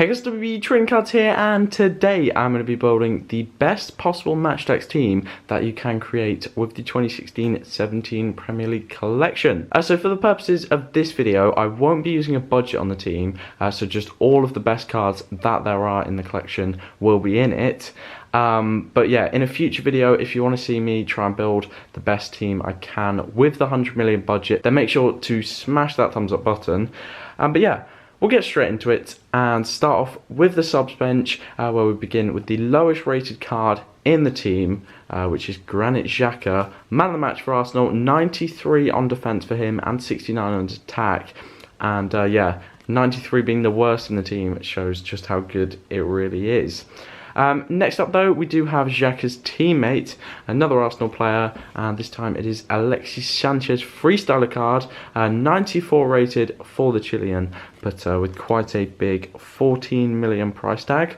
Hey guys, WB Trading Cards here, and today I'm going to be building the best possible Match Attax team that you can create with the 2016-17 Premier League collection. So for the purposes of this video, I won't be using a budget on the team, so just all of the best cards that there are in the collection will be in it. But yeah, in a future video, if you want to see me try and build the best team I can with the 100 million budget, then make sure to smash that thumbs up button. But yeah, we'll get straight into it and start off with the subs bench, where we begin with the lowest rated card in the team, which is Granit Xhaka, man of the match for Arsenal, 93 on defence for him and 69 on attack. And yeah, 93 being the worst in the team, it shows just how good it really is. Next up though, we do have Xhaka's teammate, another Arsenal player, and this time it is Alexis Sanchez, freestyler card, 94 rated for the Chilean, but with quite a big 14 million price tag.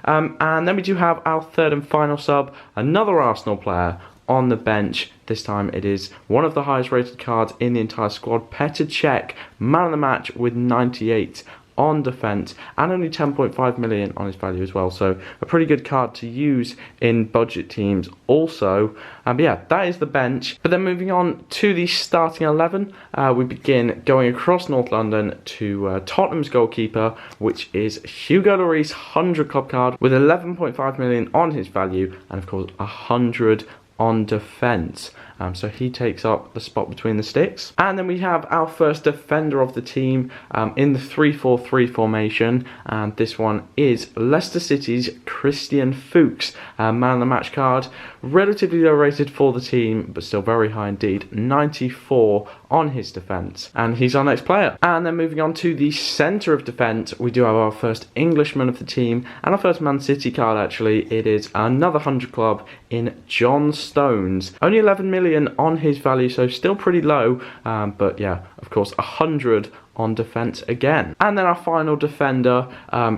And then we do have our third and final sub, another Arsenal player on the bench. This time it is one of the highest rated cards in the entire squad, Petr Cech, man of the match with 98 on defence and only 10.5 million on his value as well, so a pretty good card to use in budget teams also. But yeah, that is the bench. But then moving on to the starting 11, we begin going across North London to Tottenham's goalkeeper, which is Hugo Lloris 100 club card with 11.5 million on his value and of course 100 on defence. So he takes up the spot between the sticks. And then we have our first defender of the team in the 3-4-3 formation, and this one is Leicester City's Christian Fuchs, man of the match card, relatively low rated for the team but still very high indeed, 94 on his defence, and he's our next player. And then moving on to the centre of defence, we do have our first Englishman of the team and our first Man City card actually. It is another 100 club in John Stones, only 11 million on his value, so still pretty low, but yeah, of course 100 on defence again. And then our final defender,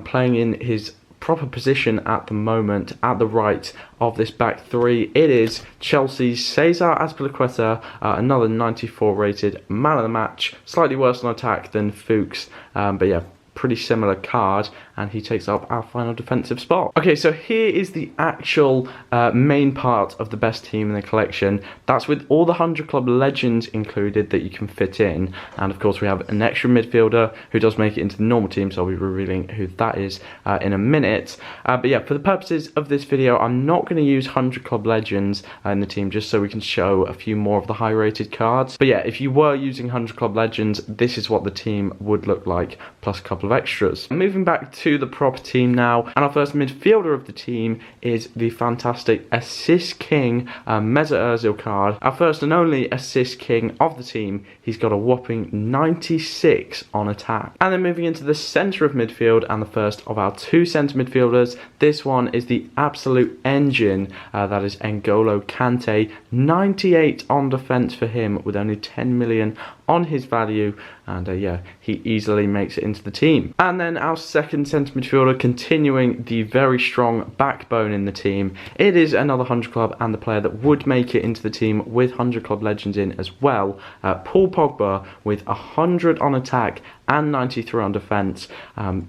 playing in his proper position at the moment at the right of this back three, it is Chelsea's Cesar Azpilicueta, another 94 rated man of the match, slightly worse on attack than Fuchs, but yeah, pretty similar card, and he takes up our final defensive spot. Okay, so here is the actual main part of the best team in the collection. That's with all the 100 club legends included that you can fit in, and of course we have an extra midfielder who does make it into the normal team, so I'll be revealing who that is in a minute. But yeah, for the purposes of this video, I'm not going to use 100 club legends in the team, just so we can show a few more of the high rated cards. But yeah, if you were using 100 club legends, this is what the team would look like, plus a couple of extras. Moving back to the proper team now, and our first midfielder of the team is the fantastic assist king Mesut Ozil card, our first and only assist king of the team. He's got a whopping 96 on attack. And then moving into the centre of midfield, and the first of our two centre midfielders, this one is the absolute engine, that is N'Golo Kante, 98 on defence for him with only 10 million on his value, and yeah, he easily makes it into the team. And then our second centre midfielder, continuing the very strong backbone in the team, it is another 100 club and the player that would make it into the team with 100 club legends in as well, Paul Pogba with 100 on attack and 93 on defence,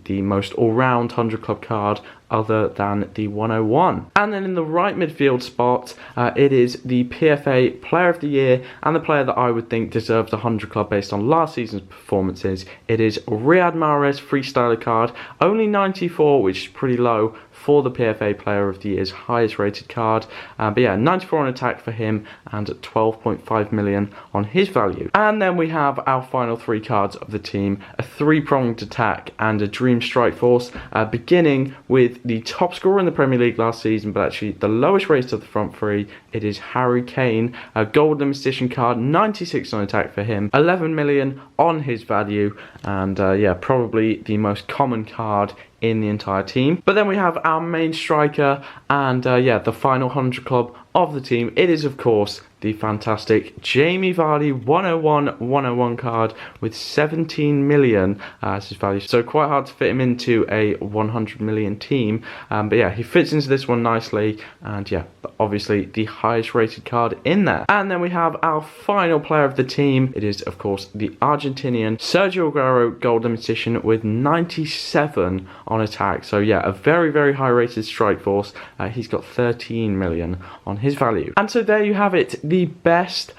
the most all-round 100 club card other than the 101. And then in the right midfield spot, it is the PFA Player of the Year and the player that I would think deserves the 100 club based on last season's performances. It is Riyad Mahrez freestyler card, only 94, which is pretty low for the PFA Player of the Year's highest rated card. But yeah, 94 on attack for him and 12.5 million on his value. And then we have our final three cards of the team, a three-pronged attack and a dream strike force, beginning with the top scorer in the Premier League last season, but actually the lowest rated of the front three. It is Harry Kane, a gold limited edition card, 96 on attack for him, 11 million on his value, and yeah, probably the most common card in the entire team. But then we have our main striker and yeah, the final 100 club of the team. It is of course the fantastic Jamie Vardy 101 card with 17 million as his value, so quite hard to fit him into a 100 million team, but yeah, he fits into this one nicely, and yeah, obviously the highest rated card in there. And then we have our final player of the team. It is of course the Argentinian Sergio Aguero gold limited edition with 97 on attack. So yeah, a very, very high rated strike force. He's got 13 million on his value. And so there you have it, the best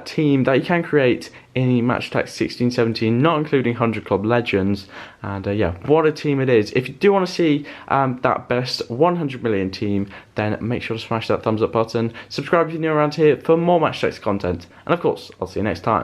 team that you can create in the Match Attax 16-17, not including 100 Club Legends. And yeah, what a team it is. If you do want to see that best 100 million team, then make sure to smash that thumbs up button. Subscribe if you're new around here for more Match Attax content. And of course, I'll see you next time.